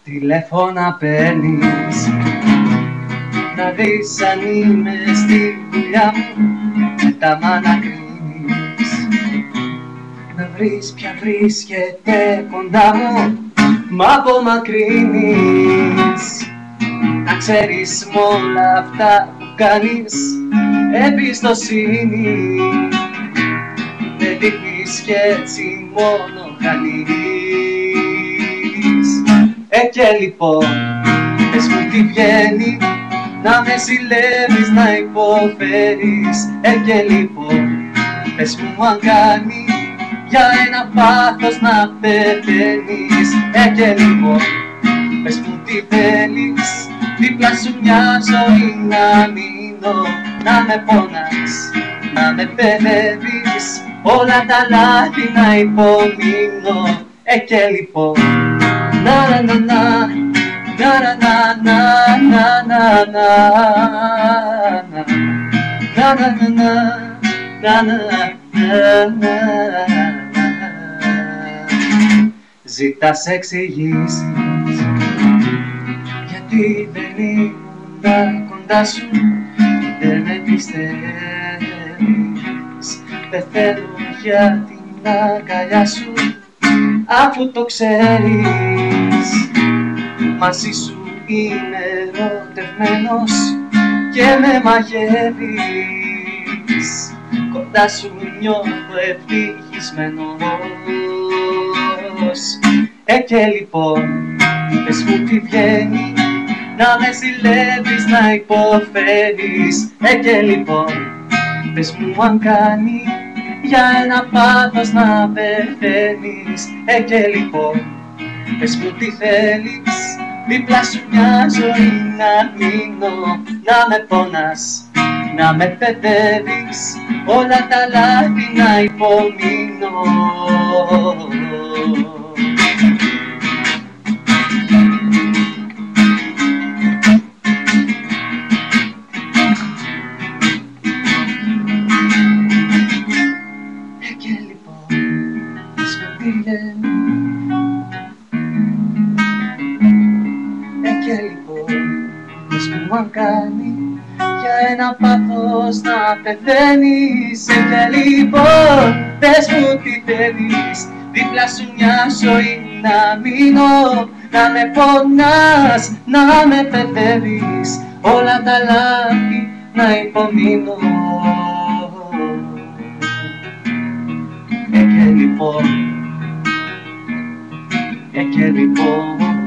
Τηλέφωνα παίρνεις να δεις αν είμαι στη δουλειά μου, μετά μ' ανακρίνεις να βρεις ποια βρίσκεται κοντά μου, μ' απομακρύνεις. Να ξέρεις μ' όλα αυτά που κάνεις εμπιστοσύνη, δεν δείχνεις κι έτσι μόνο χάνεις. Και λοιπόν, πες μου τι βγαίνει, να με ζηλεύεις, να υποφέρεις. Και λοιπόν, πες μου αν κάνει για ένα πάθος να πεθαίνεις. Και λοιπόν, πες μου τι θέλεις, δίπλα σου μια ζωή να μείνω, να με πονάς, να με παιδεύεις, όλα τα λάθη να υπομείνω. Και λοιπόν, να να να να να να να να να να. Ζητάς εξηγήσεις γιατί δεν ήμουν κοντά σου, δεν με πιστεύεις. Πεθαίνω για την αγκαλιά σου, αφού το ξέρεις. Μαζί σου είμαι ερωτευμένος και με μαγεύεις, κοντά σου νιώθω ευτυχισμένος. Και λοιπόν, πες μου τι βγαίνει, να με ζηλεύεις, να υποφέρεις. Και λοιπόν, πες μου αν κάνει για ένα πάθος να πεθαίνεις. Και λοιπόν, πες μου τι θέλεις, δίπλα σου μια ζωή να μείνω, να με πονάς, να με παιδεύεις, όλα τα λάθη να υπομείνω. Και λοιπόν, πες μου τι βγαίνει. Και λοιπόν, πες μου αν κάνει για ένα πάθος να πεθαίνεις. Και λοιπόν, πες μου τι θέλεις, δίπλα σου μια ζωή να μείνω, να με πονάς, να με παιδεύεις, όλα τα λάθη να υπομείνω. Και λοιπόν,